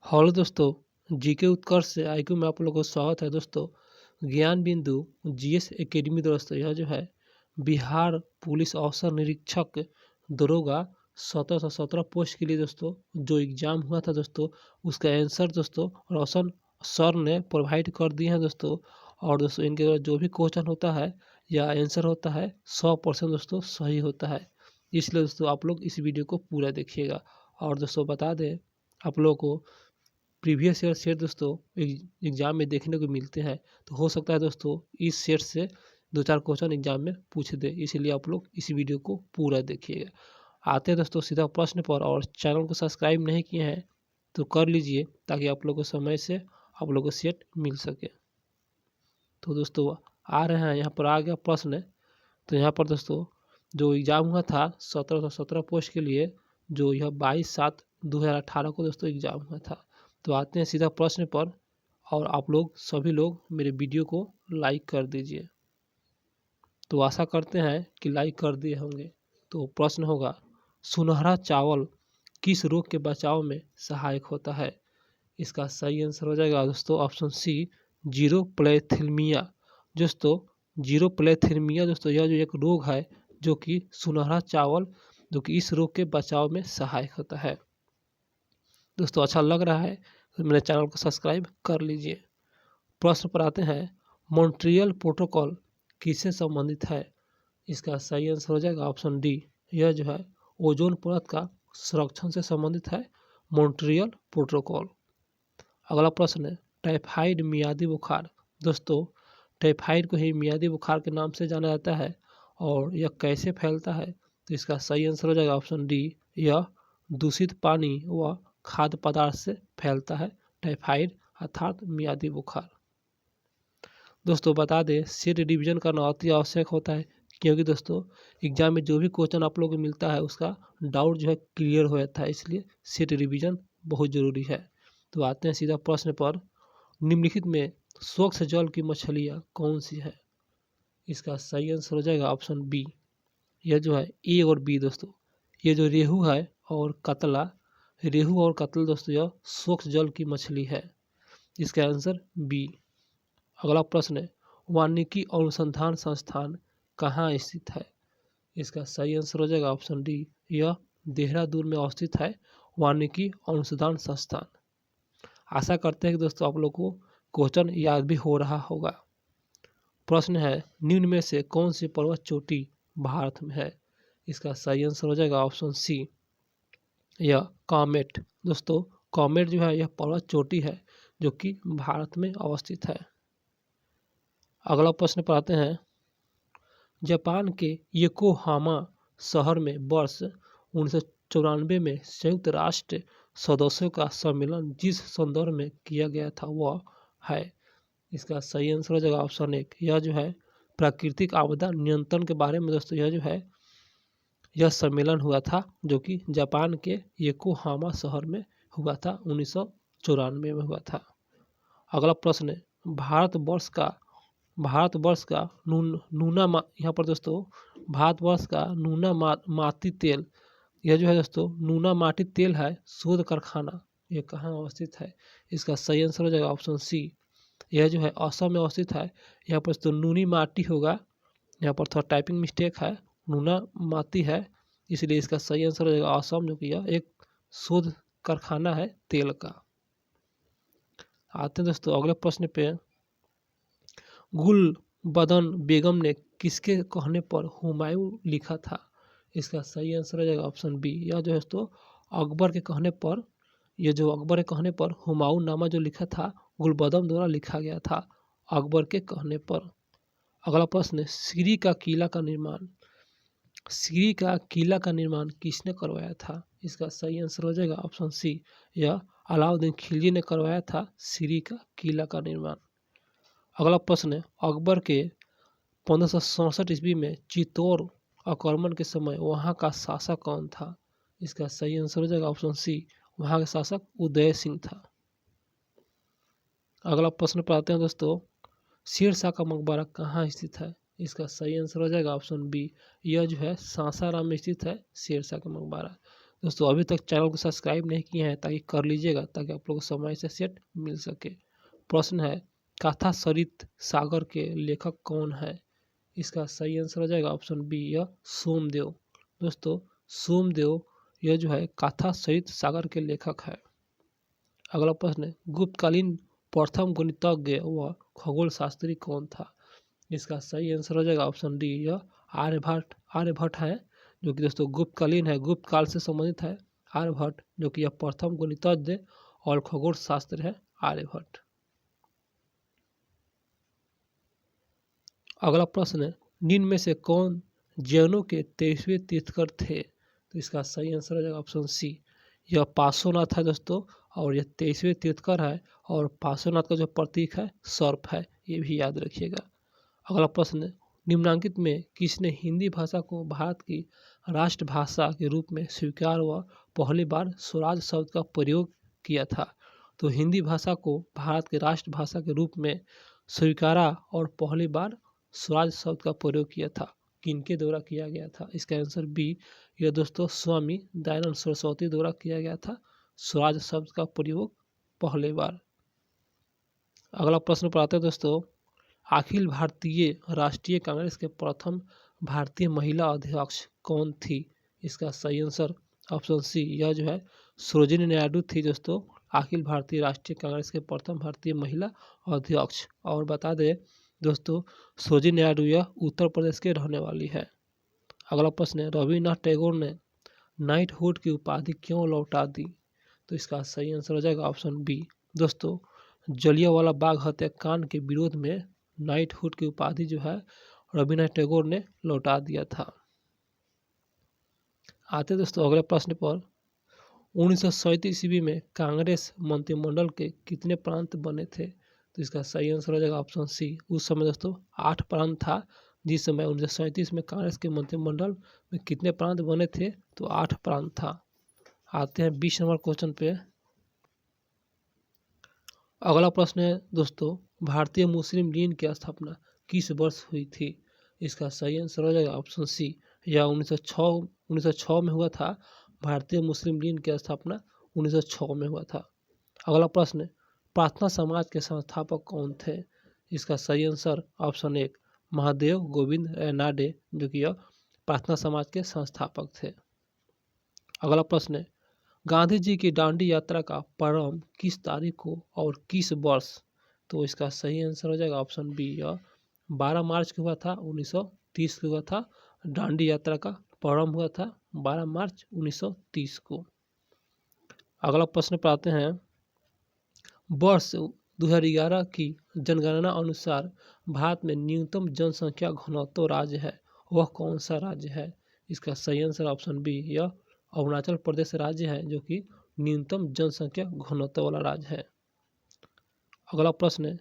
Hello दोस्तों, GK उत्कर्ष से IQ में आप लोगों को स्वागत है। दोस्तों, ज्ञान बिंदु जीएस एकेडमी दोस्तों यह जो है बिहार पुलिस अवसर निरीक्षक दरोगा 1717 पोस्ट के लिए दोस्तों जो एग्ज़ाम हुआ था दोस्तों उसका आंसर दोस्तों रोशन सर ने प्रोवाइड कर दिए हैं दोस्तों। और दोस्तों इनके द्वारा जो भी क्वेश्चन होता है या आंसर होता है 100% दोस्तों सही होता है। इसलिए दोस्तों आप लोग इस वीडियो को पूरा देखिएगा। और दोस्तों बता दें आप लोगों को प्रीवियस ईयर सेट दोस्तों एग्जाम में देखने को मिलते हैं, तो हो सकता है दोस्तों इस सेट से 2-4 क्वेश्चन एग्जाम में पूछ दे, इसीलिए आप लोग इस वीडियो को पूरा देखिएगा। आते हैं दोस्तों सीधा प्रश्न पर। और चैनल को सब्सक्राइब नहीं किए हैं तो कर लीजिए ताकि आप लोग को समय से आप लोग को सेट मिल सके। तो दोस्तों आ रहे हैं, यहाँ पर आ गया प्रश्न। तो यहाँ पर दोस्तों जो एग्ज़ाम हुआ था 1717 पोस्ट के लिए, जो यह 22/7/2018 को दोस्तों एग्ज़ाम हुआ था। तो आते हैं सीधा प्रश्न पर। और आप लोग सभी लोग मेरे वीडियो को लाइक कर दीजिए। तो आशा करते हैं कि लाइक कर दिए होंगे। तो प्रश्न होगा, सुनहरा चावल किस रोग के बचाव में सहायक होता है? इसका सही आंसर हो जाएगा दोस्तों ऑप्शन सी, जीरोप्लेथेल्मिया। दोस्तों जीरोप्लेथेल्मिया दोस्तों यह जो एक रोग है जो कि सुनहरा चावल जो कि इस रोग के बचाव में सहायक होता है। दोस्तों अच्छा लग रहा है तो मेरे चैनल को सब्सक्राइब कर लीजिए। प्रश्न पर आते हैं, मॉन्ट्रियल प्रोटोकॉल किससे संबंधित है? इसका सही आंसर हो जाएगा ऑप्शन डी, यह जो है ओजोन परत का संरक्षण से संबंधित है मॉन्ट्रियल प्रोटोकॉल। अगला प्रश्न है, टाइफाइड मियादी बुखार। दोस्तों टाइफाइड को ही मियादी बुखार के नाम से जाना जाता है और यह कैसे फैलता है? तो इसका सही आंसर हो जाएगा ऑप्शन डी, यह दूषित पानी व खाद्य पदार्थ से फैलता है टाइफाइड अर्थात मियादी बुखार। दोस्तों बता दें सेट रिवीजन करना अति आवश्यक होता है, क्योंकि दोस्तों एग्जाम में जो भी क्वेश्चन आप लोगों को मिलता है उसका डाउट जो है क्लियर हो जाता है, इसलिए सेट रिवीजन बहुत ज़रूरी है। तो आते हैं सीधा प्रश्न पर, निम्नलिखित में स्वच्छ जल की मछलियाँ कौन सी है? इसका सही आंसर हो जाएगा ऑप्शन बी, यह जो है ए और बी। दोस्तों ये जो रेहू है और कतला, रेहू और कतल दोस्तों यह स्वच्छ जल की मछली है, इसका आंसर बी। अगला प्रश्न है, वानिकी अनुसंधान संस्थान कहाँ स्थित है? इसका सही आंसर हो जाएगा ऑप्शन डी, यह देहरादून में अवस्थित है वानिकी अनुसंधान संस्थान। आशा करते हैं कि दोस्तों आप लोग को क्वेश्चन याद भी हो रहा होगा। प्रश्न है, निम्न में से कौन सी पर्वत चोटी भारत में है? इसका सही आंसर हो जाएगा ऑप्शन सी, यह कॉमेट। दोस्तों कॉमेट जो है यह पर्वत चोटी है जो कि भारत में अवस्थित है। अगला प्रश्न पर आते हैं, जापान के योकोहामा शहर में वर्ष 1994 में संयुक्त राष्ट्र सदस्यों का सम्मेलन जिस संदर्भ में किया गया था वह है? इसका सही आंसर हो जाएगा ऑप्शन एक, यह जो है प्राकृतिक आपदा नियंत्रण के बारे में दोस्तों यह जो है यह सम्मेलन हुआ था जो कि जापान के योकोहामा शहर में हुआ था, 1994 में हुआ था। अगला प्रश्न है, भारतवर्ष का यहाँ पर दोस्तों भारतवर्ष का माटी तेल, यह जो है दोस्तों नूना माटी तेल है शोध कारखाना यह कहाँ अवस्थित है? इसका सही आंसर हो जाएगा ऑप्शन सी, यह जो है असम में अवस्थित है। यहाँ पर तो नूनी माटी होगा, यहाँ पर थोड़ा टाइपिंग मिस्टेक है, नूना माटी है, इसलिए इसका सही आंसर हो जाएगा असम, जो कि यह एक शोध कारखाना है तेल का। आते हैं दोस्तों अगले प्रश्न पे, गुलबदन बेगम ने किसके कहने पर हुमायूं लिखा था? इसका सही आंसर हो जाएगा ऑप्शन बी, यह जो है दोस्तों अकबर के कहने पर, यह जो अकबर के कहने पर हुमायूं नामा जो लिखा था गुलबदन द्वारा लिखा गया था अकबर के कहने पर। अगला प्रश्न है, सीरी का किला का निर्माण किसने करवाया था? इसका सही आंसर हो जाएगा ऑप्शन सी, यह अलाउद्दीन खिलजी ने करवाया था सीरी का किला का निर्माण। अगला प्रश्न है, अकबर के 1567 ईस्वी में चित्तौड़ आक्रमण के समय वहाँ का शासक कौन था? इसका सही आंसर हो जाएगा ऑप्शन सी, वहाँ का शासक उदय सिंह था। अगला प्रश्न पर आते हैं दोस्तों, शेरशाह का मकबरा कहाँ स्थित है? इसका सही आंसर हो जाएगा ऑप्शन बी, यह जो है सासाराम में स्थित है शेरशाह का मकबरा। दोस्तों अभी तक चैनल को सब्सक्राइब नहीं किए हैं ताकि कर लीजिएगा, ताकि आप लोगों को समय से सेट मिल सके। प्रश्न है, कथा सरित सागर के लेखक कौन है? इसका सही आंसर हो जाएगा ऑप्शन बी, यह सोमदेव। दोस्तों सोमदेव यह जो है कथा सरित सागर के लेखक है। अगला प्रश्न है, गुप्तकालीन प्रथम गणितज्ञ व खगोल शास्त्री कौन था? इसका सही आंसर हो जाएगा ऑप्शन डी, यह आर्यभट्ट है, जो कि दोस्तों गुप्तकालीन है, गुप्त काल से संबंधित है आर्यभट्ट, जो कि यह प्रथम गणितज्ञ और खगोल शास्त्र है आर्यभट्ट। अगला प्रश्न है, निम्न में से कौन जैनों के 23वें तीर्थंकर थे? तो इसका सही आंसर हो जाएगा ऑप्शन सी, यह पार्श्वनाथ है दोस्तों, और यह 23वें तीर्थंकर है, और पार्श्वनाथ का जो प्रतीक है सर्प है, ये भी याद रखिएगा। अगला प्रश्न, निम्नांकित में किसने हिंदी भाषा को भारत की राष्ट्रभाषा के रूप में स्वीकार व पहली बार स्वराज शब्द का प्रयोग किया था? तो हिंदी भाषा को भारत की राष्ट्रभाषा के रूप में स्वीकारा और पहली बार स्वराज शब्द का प्रयोग किया था, किनके द्वारा किया गया था? इसका आंसर बी, यह दोस्तों स्वामी दयानंद सरस्वती द्वारा किया गया था स्वराज शब्द का प्रयोग पहली बार। अगला प्रश्न पर आते हैं दोस्तों, अखिल भारतीय राष्ट्रीय कांग्रेस के प्रथम भारतीय महिला अध्यक्ष कौन थी? इसका सही आंसर ऑप्शन सी, यह जो है सरोजिनी नायडू थी दोस्तों, अखिल भारतीय राष्ट्रीय कांग्रेस के प्रथम भारतीय महिला अध्यक्ष। और बता दें दोस्तों, सरोजिनी नायडू यह उत्तर प्रदेश के रहने वाली है। अगला प्रश्न है, रविन्द्रनाथ टैगोर ने नाइटहुड की उपाधि क्यों लौटा दी? तो इसका सही आंसर हो जाएगा ऑप्शन बी, दोस्तों जलियांवाला बाग हत्याकांड के विरोध में नाइटहुड की उपाधि जो है रविन्द्रनाथ टैगोर ने लौटा दिया था। आते दोस्तों अगले प्रश्न पर, 1937 ईस्वी में कांग्रेस मंत्रिमंडल के कितने प्रांत बने थे? तो इसका सही आंसर हो जाएगा ऑप्शन सी, उस समय दोस्तों 8 प्रांत था, जिस समय 1937 में कांग्रेस के मंत्रिमंडल में कितने प्रांत बने थे? तो 8 प्रांत था। आते हैं 20 नंबर क्वेश्चन पे। अगला प्रश्न है दोस्तों, भारतीय मुस्लिम लीग की स्थापना किस वर्ष हुई थी? इसका सही आंसर हो जाएगा ऑप्शन सी, यह 1906 में हुआ था। भारतीय मुस्लिम लीग की स्थापना 1906 में हुआ था। अगला प्रश्न, प्रार्थना समाज के संस्थापक कौन थे? इसका सही आंसर ऑप्शन एक, महादेव गोविंद रानडे, जो कि यह प्रार्थना समाज के संस्थापक थे। अगला प्रश्न, गांधी जी की दांडी यात्रा का प्रारंभ किस तारीख को और किस वर्ष? तो इसका सही आंसर हो जाएगा ऑप्शन बी, यह 12 मार्च को हुआ था, 1930 को हुआ था। दांडी यात्रा का प्रारंभ हुआ था 12 मार्च 1930 को। अगला प्रश्न पर आते हैं, वर्ष 2011 की जनगणना अनुसार भारत में न्यूनतम जनसंख्या घनत्व राज्य है, वह कौन सा राज्य है? इसका सही आंसर ऑप्शन बी, यह अरुणाचल प्रदेश राज्य है, जो कि न्यूनतम जनसंख्या घनत्व वाला राज्य है। अगला प्रश्न है,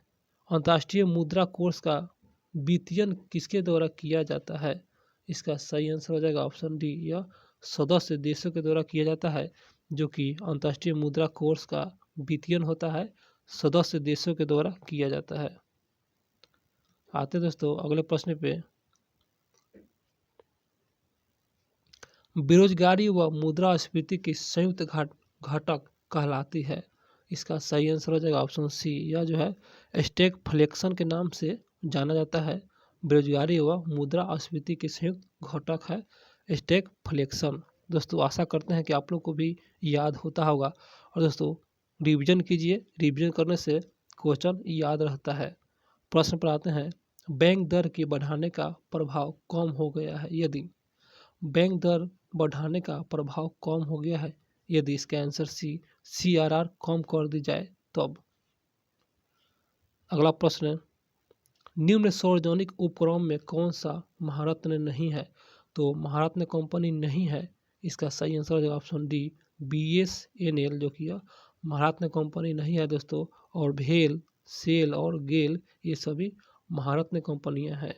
अंतर्राष्ट्रीय मुद्रा कोष का वित्तीयन किसके द्वारा किया जाता है? इसका सही आंसर हो जाएगा ऑप्शन डी, यह सदस्य देशों के द्वारा किया जाता है, जो कि अंतर्राष्ट्रीय मुद्रा कोष का वित्तीयन होता है सदस्य देशों के द्वारा किया जाता है। आते दोस्तों अगले प्रश्न पे, बेरोजगारी व मुद्रास्फीति की संयुक्त घटक कहलाती है। इसका सही आंसर हो जाएगा ऑप्शन सी, यह जो है स्टैगफ्लेशन के नाम से जाना जाता है। बेरोजगारी व मुद्रास्फीति की संयुक्त घटक है स्टैगफ्लेशन। दोस्तों आशा करते हैं कि आप लोग को भी याद होता होगा, और दोस्तों रिवीजन कीजिए, रिवीजन करने से क्वेश्चन याद रहता है। प्रश्न पर आते हैं, बैंक दर के बढ़ाने का प्रभाव कम हो गया है यदि? बैंक दर बढ़ाने का प्रभाव कम हो गया है यदि इसका आंसर सी, CRR कम कर दी जाए तब। अगला प्रश्न, निम्न सार्वजनिक उपक्रम में कौन सा महारत्न नहीं है? तो महारत्न कंपनी नहीं है, इसका सही आंसर है ऑप्शन डी, BSNL, जो कि महारत्न कंपनी नहीं है दोस्तों, और भेल, सेल और गेल ये सभी महारत्न कंपनियां हैं।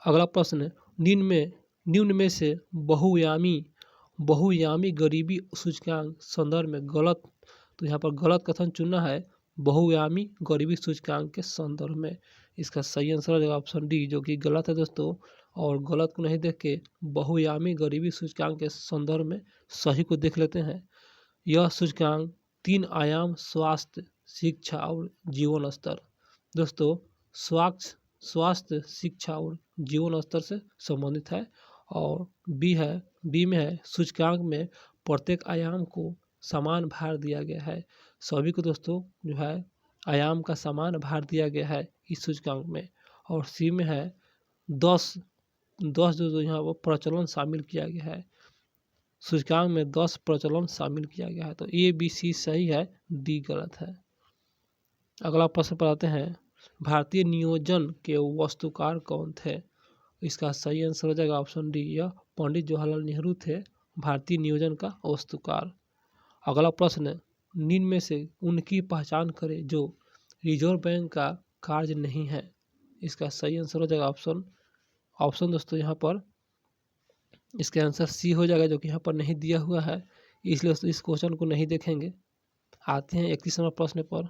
अगला प्रश्न, निम्न में से बहुआयामी गरीबी सूचकांक संदर्भ में गलत, तो यहाँ पर गलत कथन चुनना है बहुआयामी गरीबी सूचकांक के संदर्भ में। इसका सही आंसर हो जाएगा ऑप्शन डी, जो कि गलत है दोस्तों। और गलत को नहीं देख के बहुआयामी गरीबी सूचकांक के संदर्भ में सही को देख लेते हैं। यह सूचकांक 3 आयाम स्वास्थ्य, शिक्षा और जीवन स्तर। दोस्तों स्वास्थ्य, शिक्षा और जीवन स्तर से संबंधित है। और बी में है सूचकांक में प्रत्येक आयाम को समान भार दिया गया है। सभी को दोस्तों जो है आयाम का समान भार दिया गया है इस सूचकांक में। और सी में है 10 जो यहाँ पर प्रचलन शामिल किया गया है। सूचकांक में 10 प्रचलन शामिल किया गया है। तो ए बी सी सही है, डी गलत है। अगला प्रश्न पर आते हैं, भारतीय नियोजन के वस्तुकार कौन थे? इसका सही आंसर हो जाएगा ऑप्शन डी, यह पंडित जवाहरलाल नेहरू थे भारतीय नियोजन का वस्तुकार। अगला प्रश्न, निम्न में से उनकी पहचान करें जो रिजर्व बैंक का कार्य नहीं है। इसका सही आंसर हो जाएगा ऑप्शन दोस्तों यहाँ पर इसका आंसर सी हो जाएगा, जो कि यहाँ पर नहीं दिया हुआ है, इसलिए इस क्वेश्चन को नहीं देखेंगे। आते हैं 31 नंबर प्रश्न पर,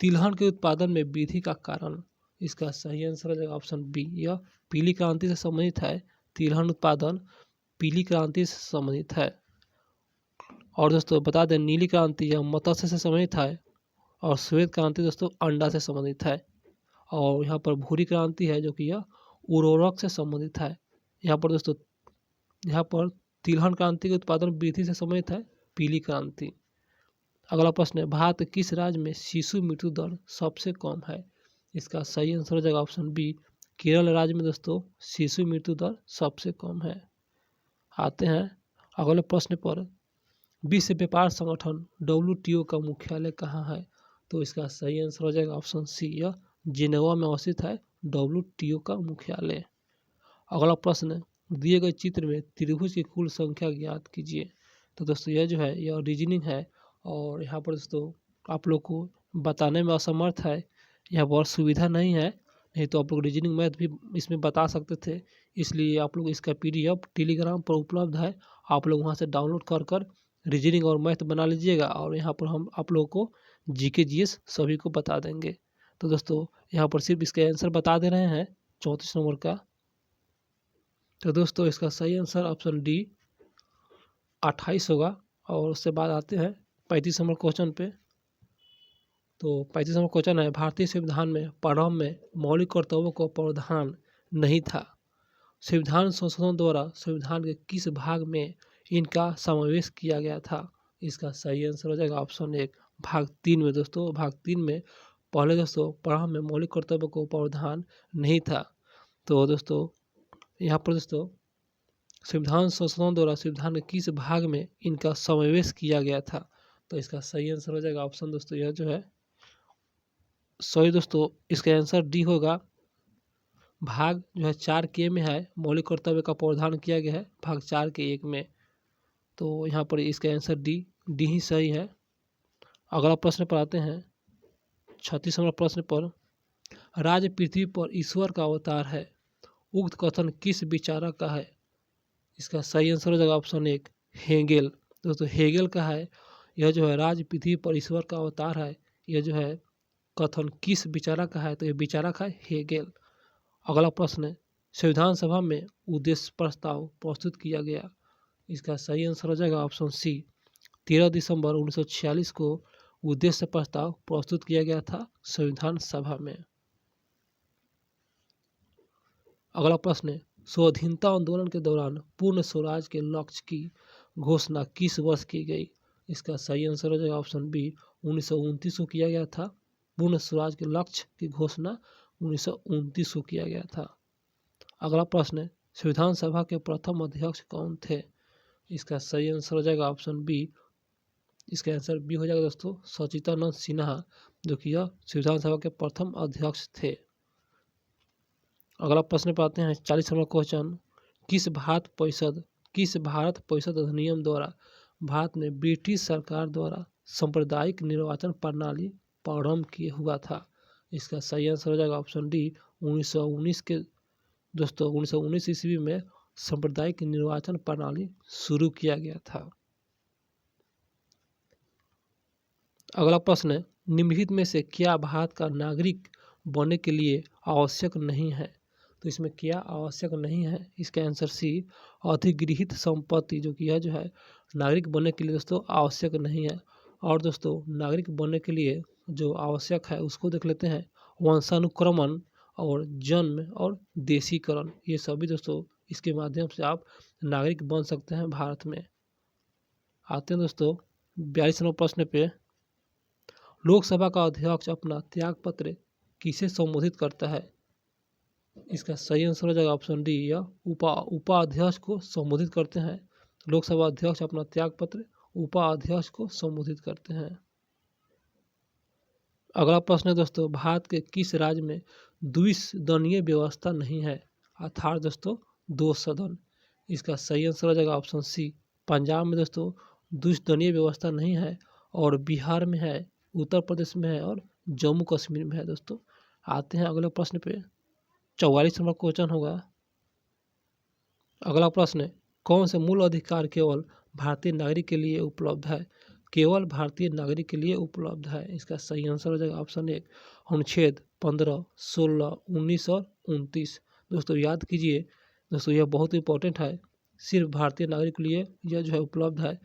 तिलहन के उत्पादन में वृद्धि का कारण। इसका सही आंसर हो जाएगा ऑप्शन बी, यह पीली क्रांति से संबंधित है। तिलहन उत्पादन पीली क्रांति से संबंधित है। और दोस्तों बता दें, नीली क्रांति यह मत्स्य से संबंधित है और श्वेत क्रांति दोस्तों अंडा से संबंधित है। और यहाँ पर भूरी क्रांति है जो कि यह उर्वरक से संबंधित है। यहाँ पर दोस्तों तिलहन क्रांति के उत्पादन वृद्धि से संबंधित है पीली क्रांति। अगला प्रश्न है, भारत किस राज्य में शिशु मृत्यु दर सबसे कम है? इसका सही आंसर हो जाएगा ऑप्शन बी, केरल राज्य में दोस्तों शिशु मृत्यु दर सबसे कम है। आते हैं अगले प्रश्न पर, विश्व व्यापार संगठन WTO का मुख्यालय कहाँ है? तो इसका सही आंसर हो जाएगा ऑप्शन सी, यह जिनेवा में अवस्थित है WTO का मुख्यालय। अगला प्रश्न, दिए गए चित्र में त्रिभुज की कुल संख्या ज्ञात कीजिए। तो दोस्तों यह जो है यह रीजनिंग है और यहाँ पर दोस्तों आप लोग को बताने में असमर्थ है, यहाँ पर सुविधा नहीं है, नहीं तो आप लोग रीजनिंग मैथ भी इसमें बता सकते थे। इसलिए आप लोग इसका PDF टेलीग्राम पर उपलब्ध है, आप लोग वहाँ से डाउनलोड कर रीजनिंग और मैथ बना लीजिएगा और यहाँ पर हम आप लोगों को GK GS सभी को बता देंगे। तो दोस्तों यहाँ पर सिर्फ इसके आंसर बता दे रहे हैं 34 नंबर का। तो दोस्तों इसका सही आंसर ऑप्शन डी 28 होगा। और उससे बाद आते हैं 35 नंबर क्वेश्चन पे। तो 35 नंबर क्वेश्चन है, भारतीय संविधान में प्रारंभ में मौलिक कर्तव्यों का प्रावधान नहीं था। संविधान संशोधन द्वारा संविधान के किस भाग में इनका समावेश किया गया था? इसका सही आंसर हो जाएगा ऑप्शन 1, भाग 3 में। दोस्तों भाग 3 में पहले दोस्तों प्रारंभ में मौलिक कर्तव्यों का प्रावधान नहीं था। तो दोस्तों यहाँ पर दोस्तों संविधान संशोधन द्वारा संविधान के किस भाग में इनका समावेश किया गया था? तो इसका सही आंसर हो जाएगा ऑप्शन दोस्तों यह जो है सॉरी दोस्तों इसका आंसर डी होगा, भाग जो है 4K में है, मौलिक कर्तव्य का प्रावधान किया गया है भाग 4 के 1 में। तो यहाँ पर इसका आंसर डी ही सही है। अगला प्रश्न पर आते हैं 36 नंबर प्रश्न पर, राज्य पृथ्वी पर ईश्वर का अवतार है, उक्त कथन किस विचारक का है? इसका सही आंसर हो जाएगा ऑप्शन 1, हेगेल। दोस्तों हेगेल का है यह जो है राज्य पृथ्वी पर ईश्वर का अवतार है, यह जो है कथन किस विचारक का है? तो यह विचारक है हेगेल। अगला प्रश्न, संविधान सभा में उद्देश्य प्रस्ताव प्रस्तुत किया गया। इसका सही आंसर हो जाएगा ऑप्शन सी, 13 दिसंबर 1946 को उद्देश्य प्रस्ताव प्रस्तुत किया गया था संविधान सभा में। अगला प्रश्न, स्वाधीनता आंदोलन के दौरान पूर्ण स्वराज के लक्ष्य की घोषणा किस वर्ष की गई? इसका सही आंसर हो जाएगा ऑप्शन बी, 1929 को किया गया था। पूर्ण स्वराज के लक्ष्य की घोषणा 1929 को किया गया था। अगला प्रश्न, संविधान सभा के प्रथम अध्यक्ष कौन थे? इसका सही आंसर हो जाएगा ऑप्शन बी, इसका आंसर बी हो जाएगा दोस्तों सचिदानंद सिन्हा, जो कि यह संविधान सभा के प्रथम अध्यक्ष थे। अगला प्रश्न पर आते हैं 40 नंबर क्वेश्चन, किस भारत परिषद अधिनियम द्वारा भारत में ब्रिटिश सरकार द्वारा सांप्रदायिक निर्वाचन प्रणाली प्रारंभ किया हुआ था? इसका सही आंसर हो जाएगा ऑप्शन डी, 1919 के दोस्तों 1919 ईस्वी में सांप्रदायिक निर्वाचन प्रणाली शुरू किया गया था। अगला प्रश्न, निम्नलिखित में से क्या भारत का नागरिक बनने के लिए आवश्यक नहीं है? तो इसमें क्या आवश्यक नहीं है? इसका आंसर सी, अधिगृहित संपत्ति, जो कि यह जो है नागरिक बनने के लिए दोस्तों आवश्यक नहीं है। और दोस्तों नागरिक बनने के लिए जो आवश्यक है उसको देख लेते हैं। वंशानुक्रमण और जन्म और देशीकरण, ये सभी दोस्तों इसके माध्यम से आप नागरिक बन सकते हैं भारत में। आते हैं दोस्तों 42 नंबर प्रश्न पे। लोकसभा का अध्यक्ष अपना त्याग पत्र किसे संबोधित करता है? इसका सही आंसर हो जाएगा ऑप्शन डी, या उपाध्यक्ष को संबोधित करते हैं। लोकसभा अध्यक्ष अपना त्याग पत्र उपाध्यक्ष को संबोधित करते हैं। अगला प्रश्न है दोस्तों, भारत के किस राज्य में द्विसदनीय व्यवस्था नहीं है? अर्थात दोस्तों 2 सदन। इसका सही आंसर हो जाएगा ऑप्शन सी, पंजाब में दोस्तों द्विसदनीय व्यवस्था नहीं है, और बिहार में है, उत्तर प्रदेश में है, और जम्मू कश्मीर में है दोस्तों। आते हैं अगले प्रश्न पे। 44 नंबर क्वेश्चन होगा। अगला प्रश्न, कौन से मूल अधिकार केवल भारतीय नागरिक के लिए उपलब्ध है? केवल भारतीय नागरिक के लिए उपलब्ध है। इसका सही आंसर हो जाएगा ऑप्शन एक, अनुच्छेद 15, 16, 19 और 29। दोस्तों याद कीजिए दोस्तों, यह बहुत इंपॉर्टेंट है। सिर्फ भारतीय नागरिक के लिए यह जो है उपलब्ध है।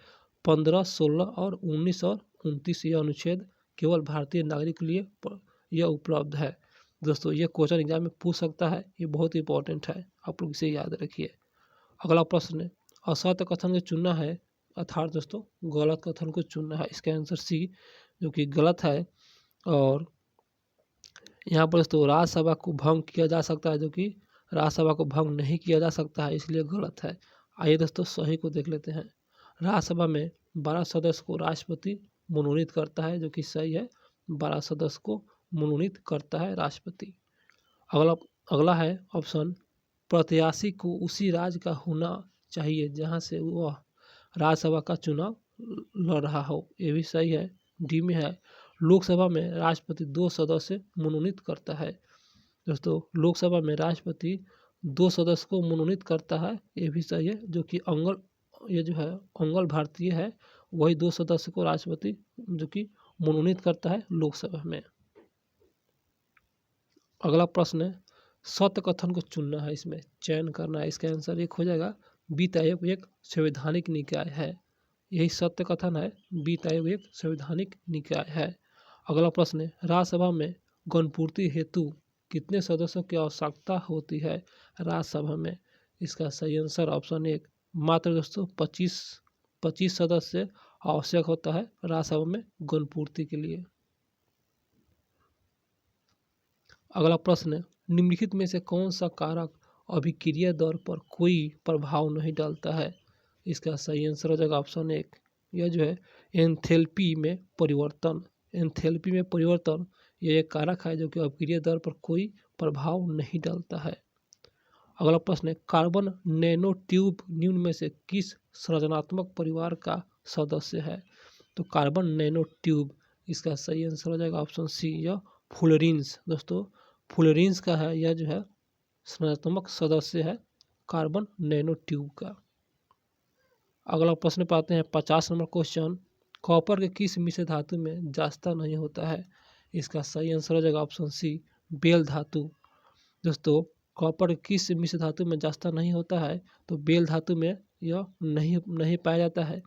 15, 16 और 19 और 29 यह अनुच्छेद केवल भारतीय नागरिक के लिए यह उपलब्ध है। दोस्तों ये क्वेश्चन एग्जाम में पूछ सकता है, ये बहुत इंपॉर्टेंट है, आप लोग इसे याद रखिए। अगला प्रश्न, असत्य कथन को चुनना है, अर्थात दोस्तों गलत कथन को चुनना है। इसका आंसर सी, जो कि गलत है। और यहाँ पर दोस्तों राज्यसभा को भंग किया जा सकता है, जो कि राज्यसभा को भंग नहीं किया जा सकता है, इसलिए गलत है। आइए दोस्तों सही को देख लेते हैं। राज्यसभा में 12 सदस्य को राष्ट्रपति मनोनीत करता है, जो कि सही है। 12 सदस्य को मनोनीत करता है राष्ट्रपति। अगला है ऑप्शन, प्रत्याशी को उसी राज्य का होना चाहिए जहां से वह राज्यसभा का चुनाव लड़ रहा हो, ये भी सही है। डी में है, लोकसभा में राष्ट्रपति 2 सदस्य मनोनीत करता है। दोस्तों लोकसभा में राष्ट्रपति 2 सदस्य को मनोनीत करता है, ये भी सही है। जो कि ये जो है अंगल भारतीय है, वही 2 सदस्य को राष्ट्रपति जो कि मनोनीत करता है लोकसभा में। अगला प्रश्न है, सत्य कथन को चुनना है, इसमें चयन करना है। इसका आंसर एक हो जाएगा, वित्त आयोग एक संवैधानिक निकाय है। यही सत्य कथन है, वित्त आयोग एक संवैधानिक निकाय है। अगला प्रश्न है, राज्यसभा में गणपूर्ति हेतु कितने सदस्यों की आवश्यकता होती है राज्यसभा में? इसका सही आंसर ऑप्शन एक, मात्र दोस्तों 25 सदस्य आवश्यक होता है राज्यसभा में गणपूर्ति के लिए। अगला प्रश्न, निम्नलिखित में से कौन सा कारक अभिक्रिया दर पर कोई प्रभाव नहीं डालता है? इसका सही आंसर हो जाएगा ऑप्शन एक, यह जो है एंथैल्पी में परिवर्तन। एंथैल्पी में परिवर्तन यह एक कारक है जो कि अभिक्रिया दर पर कोई प्रभाव नहीं डालता है। अगला प्रश्न है, कार्बन नैनो ट्यूब निम्न में से किस संरचनात्मक परिवार का सदस्य है? तो कार्बन नैनो ट्यूब, इसका सही आंसर हो जाएगा ऑप्शन सी, यह फुलेरिन्स। दोस्तों फुलेरिन्स का है, यह जो है संरचनात्मक सदस्य है कार्बन नैनो ट्यूब का। अगला प्रश्न पाते हैं 50 नंबर क्वेश्चन, कॉपर के किस मिश्र धातु में जास्ता नहीं होता है? इसका सही आंसर हो जाएगा ऑप्शन सी, बेल धातु। दोस्तों कॉपर किस मिश्र धातु में जास्ता नहीं होता है? तो बेल धातु में यह नहीं पाया जाता है,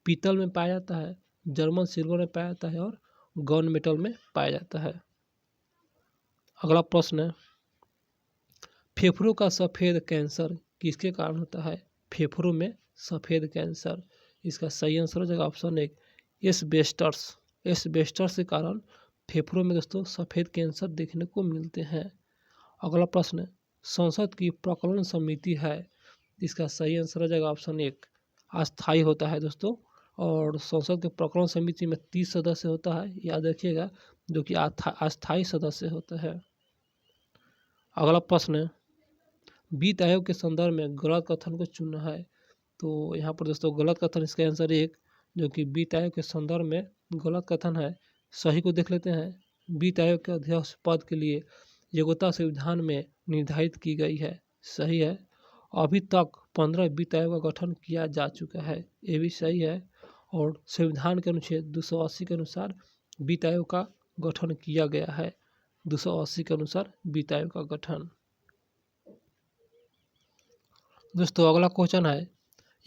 पीतल में पाया जाता है, जर्मन सिल्वर में पाया जाता है, और गन मेटल में पाया जाता है। अगला प्रश्न, फेफड़ों का सफ़ेद कैंसर किसके कारण होता है? फेफड़ों में सफ़ेद कैंसर, इसका सही आंसर हो जाएगा ऑप्शन एक, एस्बेस्टस। एस्बेस्टस के कारण फेफड़ों में दोस्तों सफ़ेद कैंसर देखने को मिलते हैं। अगला प्रश्न, संसद की प्रकलन समिति है, इसका सही आंसर हो जाएगा ऑप्शन एक, अस्थायी होता है दोस्तों। और संसद के प्रकरण समिति में 30 सदस्य होता है, याद रखिएगा, जो कि अस्थायी सदस्य होता है। अगला प्रश्न, वित्त आयोग के संदर्भ में गलत कथन को चुनना है। तो यहाँ पर दोस्तों गलत कथन, इसका आंसर एक, जो कि वित्त आयोग के संदर्भ में गलत कथन है। सही को देख लेते हैं, वित्त आयोग के अध्यक्ष पद के लिए योग्यता संविधान में निर्धारित की गई है, सही है। अभी तक 15 वित्त आयोग का गठन किया जा चुका है, ये भी सही है। और संविधान के अनुच्छेद 280 के अनुसार वित्त आयोग का गठन किया गया है, 280 के अनुसार वित्त आयोग का गठन। दोस्तों अगला क्वेश्चन है,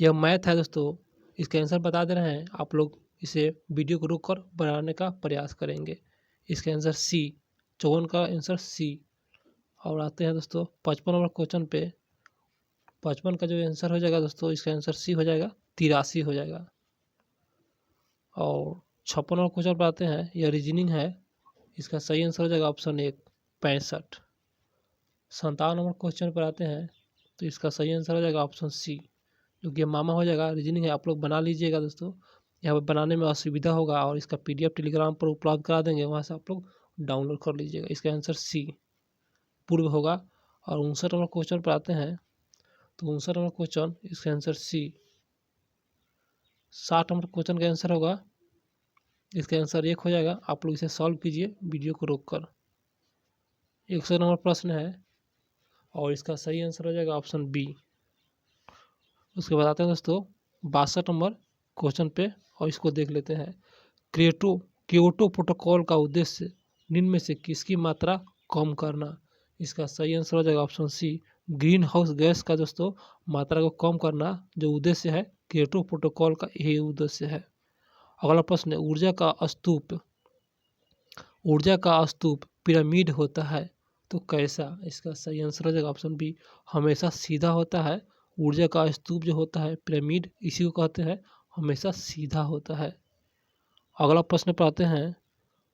यह मैथ है दोस्तों, इसका आंसर बता दे रहे हैं, आप लोग इसे वीडियो को रोक कर बनाने का प्रयास करेंगे। इसका आंसर सी, 54 का आंसर सी। और आते हैं दोस्तों 55 नंबर क्वेश्चन पे। 55 का जो आंसर हो जाएगा दोस्तों, इसका आंसर सी हो जाएगा, 83 हो जाएगा। और 56 नंबर क्वेश्चन पर आते हैं, यह रीजनिंग है, इसका सही आंसर हो जाएगा ऑप्शन 1, 65। 57 नंबर क्वेश्चन पर आते हैं, तो इसका सही आंसर हो जाएगा ऑप्शन सी, जो कि मामा हो जाएगा। रीजनिंग है, आप लोग बना लीजिएगा दोस्तों, यहाँ पर बनाने में असुविधा होगा, और इसका PDF टेलीग्राम पर उपलब्ध करा देंगे, वहाँ से आप लोग डाउनलोड कर लीजिएगा। इसका आंसर सी पूर्व होगा। और 59 नंबर क्वेश्चन पर आते हैं, तो 59 नंबर क्वेश्चन, इसका आंसर सी। 60 नंबर क्वेश्चन का आंसर होगा, इसका आंसर 1 हो जाएगा। आप लोग इसे सॉल्व कीजिए वीडियो को रोककर। 100 नंबर प्रश्न है, और इसका सही आंसर हो जाएगा ऑप्शन बी। उसके बाद आते हैं दोस्तों 62 नंबर क्वेश्चन पे, और इसको देख लेते हैं। क्योटो प्रोटोकॉल का उद्देश्य निम्न में से किसकी मात्रा कम करना। इसका सही आंसर हो जाएगा option C, greenhouse gas का दोस्तों मात्रा को कम करना जो उद्देश्य है, क्योटो प्रोटोकॉल का यही उद्देश्य है। अगला प्रश्न है, ऊर्जा का स्तूप पिरामिड होता है तो कैसा। इसका सही आंसर हो जाएगा ऑप्शन बी, हमेशा सीधा होता है। ऊर्जा का स्तूप जो होता है पिरामिड, इसी को कहते हैं हमेशा सीधा होता है। अगला प्रश्न पर आते हैं,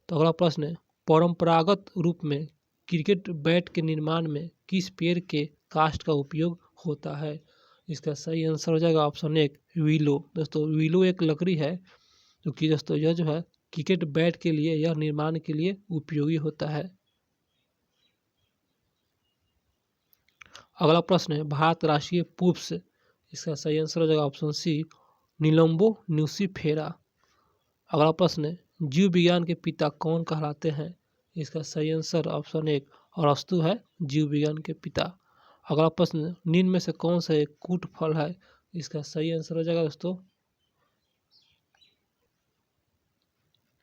तो अगला प्रश्न है, परंपरागत रूप में क्रिकेट बैट के निर्माण में किस पेड़ के काष्ठ का उपयोग होता है। इसका सही आंसर हो जाएगा ऑप्शन 1, विलो। दोस्तों विलो एक लकड़ी है, जो कि दोस्तों यह जो है क्रिकेट बैट के लिए, यह निर्माण के लिए उपयोगी होता है। अगला प्रश्न है, भारत राष्ट्रीय पुष्प। इसका सही आंसर हो जाएगा ऑप्शन सी, निलंबो न्यूसीफेरा। अगला प्रश्न है, जीव विज्ञान के पिता कौन कहलाते हैं। इसका सही आंसर ऑप्शन 1, अरस्तु है जीव विज्ञान के पिता। अगला प्रश्न, निम्न में से कौन सा एक कूट फल है। इसका सही आंसर हो जाएगा दोस्तों,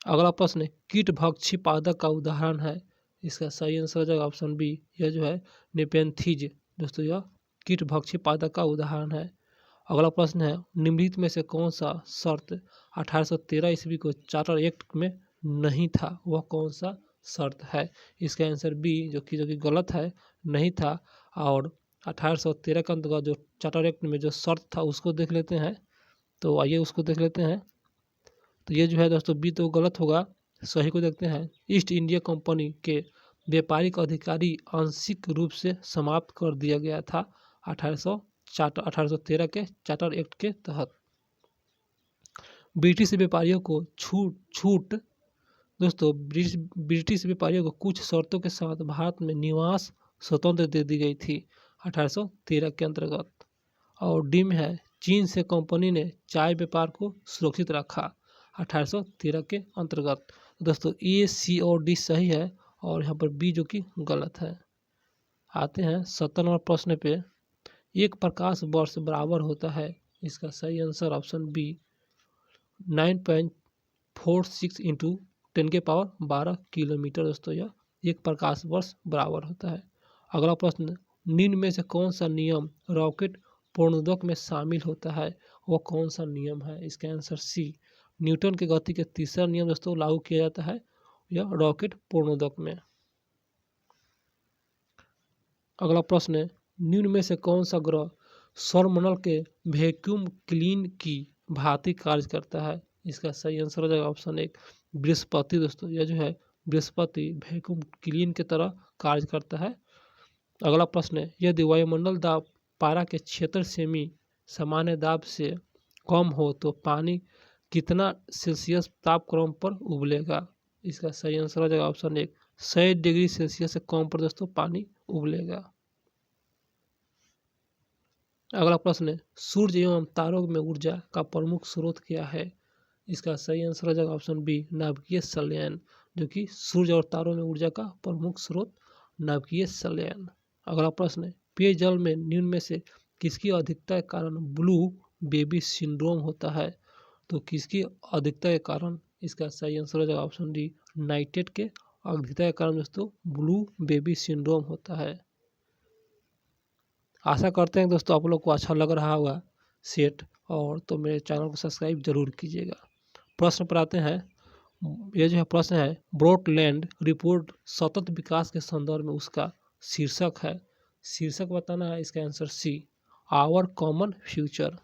अगला प्रश्न है, कीट भक्षी पादप का उदाहरण है। इसका सही आंसर हो जाएगा ऑप्शन बी, यह जो है नेपेंथीज। दोस्तों यह कीट भक्षी पादप का उदाहरण है। अगला प्रश्न है, निम्नलिखित में से कौन सा शर्त 1813 ईस्वी को चार्टर एक्ट में नहीं था, वह कौन सा शर्त है। इसका आंसर बी, जो कि गलत है, नहीं था। और 1813 के अंतर्गत जो चार्टर एक्ट में जो शर्त था उसको देख लेते हैं, तो आइए उसको देख लेते हैं। तो ये जो है दोस्तों बी तो गलत होगा, सही को देखते हैं। ईस्ट इंडिया कंपनी के व्यापारिक अधिकारी आंशिक रूप से समाप्त कर दिया गया था 1813 के चार्टर एक्ट के तहत। ब्रिटिश व्यापारियों को छूट दोस्तों ब्रिटिश व्यापारियों को कुछ शर्तों के साथ भारत में निवास स्वतंत्र दे दी गई थी 1813 के अंतर्गत। और डी में है, चीन से कंपनी ने चाय व्यापार को सुरक्षित रखा 1813 के अंतर्गत। दोस्तों ए, सी और डी सही है, और यहाँ पर बी जो कि गलत है। आते हैं 70 नंबर प्रश्न पे, एक प्रकाश वर्ष बराबर होता है। इसका सही answer option B, 9.46 into 10⁻12 kilometre. दोस्तों यह एक प्रकाश वर्ष बराबर होता है। अगला प्रश्न, निम्न में से कौन सा नियम रॉकेट पूर्णोदक में शामिल होता है, वह कौन सा नियम है। इसका आंसर सी, न्यूटन के गति के तीसरा नियम दोस्तों लागू किया जाता है यह रॉकेट पूर्णोदक में। अगला प्रश्न है, निम्न में से कौन सा ग्रह सौरमंडल के वैक्यूम क्लीन की भांति कार्य करता है। इसका सही आंसर हो जाएगा ऑप्शन 1, बृहस्पति। दोस्तों यह जो है बृहस्पति वैक्यूम क्लीन की तरह कार्य करता है। अगला प्रश्न है, यदि वायुमंडल दाब पारा के क्षेत्र सेमी सामान्य दाब से कम हो तो पानी कितना सेल्सियस तापक्रम पर उबलेगा। इसका सही आंसर हो जाएगा ऑप्शन 1, 100 डिग्री सेल्सियस से कम पर दोस्तों पानी उबलेगा। अगला प्रश्न है, सूर्य एवं तारों में ऊर्जा का प्रमुख स्रोत क्या है। इसका सही आंसर हो जाएगा ऑप्शन बी, नाभिकीय संलयन, जो कि सूर्य और तारों में ऊर्जा का प्रमुख स्रोत नाभिकीय संलयन। अगला प्रश्न है, पेयजल में निम्न में से किसकी अधिकता के कारण ब्लू बेबी सिंड्रोम होता है। तो किसकी अधिकता के कारण। इसका सही आंसर हो जाएगा ऑप्शन डी, नाइट्रेट के अधिकता के कारण दोस्तों ब्लू बेबी सिंड्रोम होता है। आशा करते हैं दोस्तों आप लोग को अच्छा लग रहा होगा सेट, और तो मेरे चैनल को सब्सक्राइब जरूर कीजिएगा। प्रश्न पर आते हैं। ये जो है प्रश्न है, ब्रॉडलैंड रिपोर्ट सतत विकास के संदर्भ में उसका शीर्षक है। शीर्षक बताना है, इसका answer C, our common future.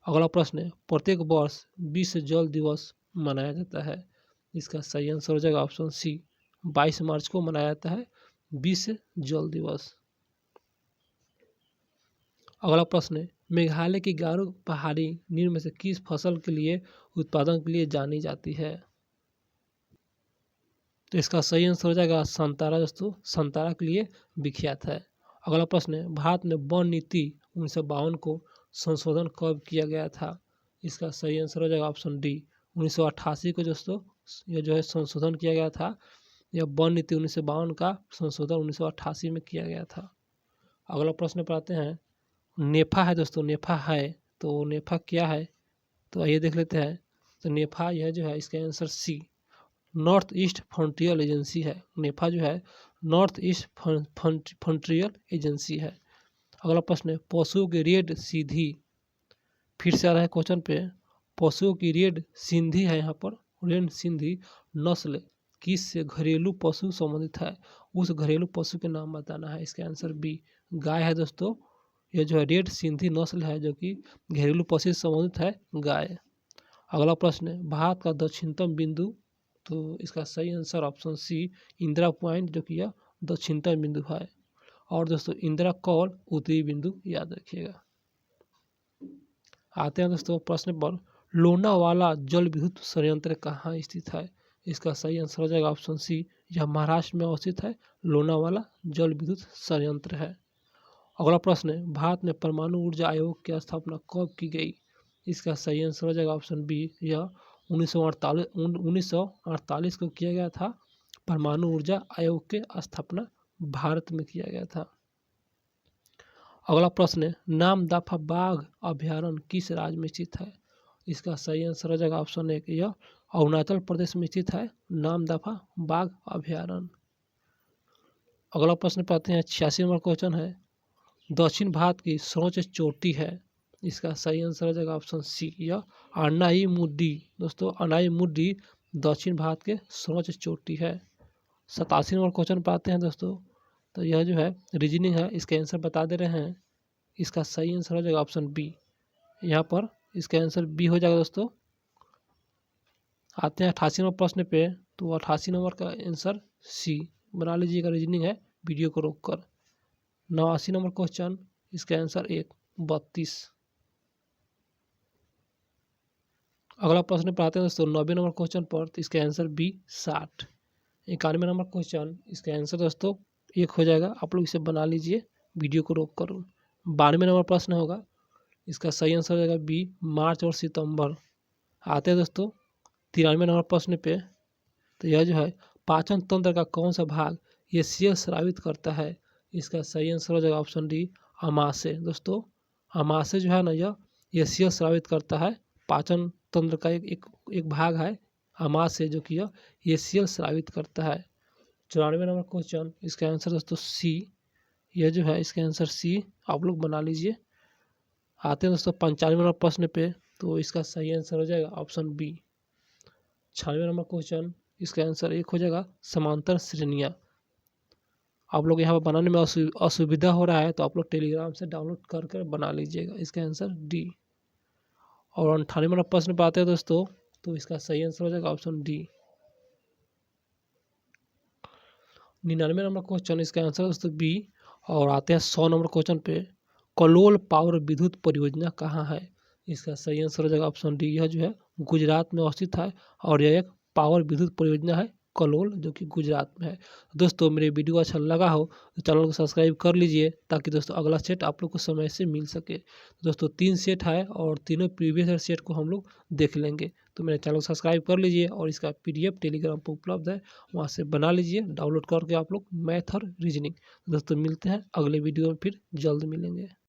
अगला प्रश्न है, प्रत्येक वर्ष विश्व जल दिवस मनाया जाता है। इसका सही आंसर हो जाएगा ऑप्शन सी, 22 मार्च को मनाया जाता है विश्व जल दिवस। अगला प्रश्न है, मेघालय की गारो पहाड़ी निम्न में से किस फसल के लिए उत्पादन के लिए जानी जाती है। तो इसका सही आंसर हो जाएगा संतरा। दोस्तों संतरा के लिए विख्यात है। अगला प्रश्न है, भारत में वन नीति 1952 को संशोधन कब किया गया था। इसका सही आंसर हो जाएगा ऑप्शन डी, 1988 को दोस्तों यह जो है संशोधन किया गया था। यह वन नीति 1952 का संशोधन 1988 में किया गया था। अगला प्रश्न पर आते हैं, नेफा है दोस्तों, नेफा है तो नेफा क्या है, तो आइए देख लेते हैं। तो नेफा यह जो है इसका answer C, north east frontier agency है। नेफा जो है नॉर्थ ईस्ट फ्रंटियर एजेंसी है। अगला प्रश्न है, पशुओं की रेड सीधी, फिर से आ रहा है क्वेश्चन पे, पशुओं की रेड सिंधी है यहाँ पर, रेड सिंधी नस्ल किस से घरेलू पशु संबंधित है, उस घरेलू पशु के नाम बताना है। इसका आंसर बी, गाय है दोस्तों। यह जो है रेड सिंधी नस्ल है जो कि घरेलू पशु से संबंधित है, गाय। अगला प्रश्न है, भारत का दक्षिणतम बिंदु, तो इसका सही answer option C, Indira point जो कि यह दक्षिणतम बिंदु है। और दोस्तों इंदिरा कौल उत्तरी बिंदु, याद रखिएगा। आते हैं दोस्तों प्रश्न पर, लोनावाला जल विद्युत संयंत्र कहाँ स्थित है। इसका सही आंसर हो जाएगा ऑप्शन सी, यह महाराष्ट्र में अवस्थित है, लोनावाला जल विद्युत संयंत्र है। अगला प्रश्न है, भारत में परमाणु ऊर्जा आयोग की स्थापना कब की गई। इसका सही आंसर हो जाएगा ऑप्शन बी, यह 1948 को किया गया था। परमाणु ऊर्जा आयोग के स्थापना भारत में किया गया था। अगला प्रश्न है, नामदफा बाघ अभ्यारण्य किस राज्य में स्थित है। इसका सही आंसर हो जाएगा ऑप्शन ए, यह अरुणाचल प्रदेश में स्थित है, नामदफा बाघ अभ्यारण्य। अगला प्रश्न पाते हैं, 86 नंबर क्वेश्चन है, दक्षिण भारत की सर्वोच्च चोटी है। इसका सही आंसर हो जाएगा ऑप्शन सी, यह अनाईमुडी। दोस्तों अनाईमुडी दक्षिण भारत के सर्वोच्च चोटी है। 87 नंबर क्वेश्चन पाते हैं दोस्तों, तो यह जो है रीजनिंग है, इसका आंसर बता दे रहे हैं। इसका सही आंसर हो जाएगा ऑप्शन बी, यहाँ पर इसका आंसर बी हो जाएगा दोस्तों। आते हैं 88 नंबर प्रश्न पे, तो 88 नंबर का आंसर सी बना लीजिएगा, रीजनिंग है वीडियो को रोककर। 89 नंबर क्वेश्चन, इसका आंसर 32। अगला प्रश्न पर आते हैं दोस्तों 90 नंबर क्वेश्चन पर, तो इसका आंसर बी 60। 91 नंबर क्वेश्चन, इसका आंसर दोस्तों 1 हो जाएगा, आप लोग इसे बना लीजिए वीडियो को रोक कर। 92 नंबर प्रश्न होगा, इसका सही आंसर हो जाएगा बी, मार्च और सितंबर। आते हैं दोस्तों 93 नंबर प्रश्न पे, तो यह जो है पाचन तंत्र का कौन सा भाग एशियल स्रावित करता है। इसका सही आंसर हो जाएगा ऑप्शन डी, अमाशय। दोस्तों अमाशय जो है ना, यह एशियल स्रावित करता है, पाचन तंत्र का एक भाग है अमाशय, जो कि यह एशियल स्रावित करता है। 94 नंबर क्वेश्चन, इसका आंसर दोस्तों सी, यह जो है इसका आंसर सी, आप लोग बना लीजिए। आते हैं दोस्तों 95 नंबर प्रश्न पे, तो इसका सही आंसर हो जाएगा ऑप्शन बी। 96 नंबर क्वेश्चन, इसका आंसर 1 हो जाएगा, समांतर श्रेणियाँ। आप लोग यहाँ पर बनाने में असुविधा हो रहा है तो आप लोग टेलीग्राम से डाउनलोड कर बना लीजिएगा। इसका आंसर डी। और 98 नंबर प्रश्न पे आते हैं दोस्तों, तो इसका सही आंसर हो जाएगा ऑप्शन डी। 99 नंबर क्वेश्चन, इसका आंसर दोस्तों बी। और आते हैं 100 नंबर क्वेश्चन पे, कलोल पावर विद्युत परियोजना कहाँ है। इसका सही आंसर हो जाएगा ऑप्शन डी, यह जो है गुजरात में अवस्थित है, और यह एक पावर विद्युत परियोजना है कलोल, जो कि गुजरात में है। दोस्तों मेरे वीडियो अच्छा लगा हो तो चैनल को सब्सक्राइब कर लीजिए, ताकि दोस्तों अगला सेट आप लोग को समय से मिल सके। दोस्तों 3 सेट है और तीनों प्रीवियस सेट को हम लोग देख लेंगे, तो मेरे चैनल को सब्सक्राइब कर लीजिए। और इसका PDF टेलीग्राम पर उपलब्ध है, वहाँ से बना लीजिए डाउनलोड करके आप लोग, मैथ और रीजनिंग। दोस्तों मिलते हैं अगले वीडियो में, फिर जल्द मिलेंगे।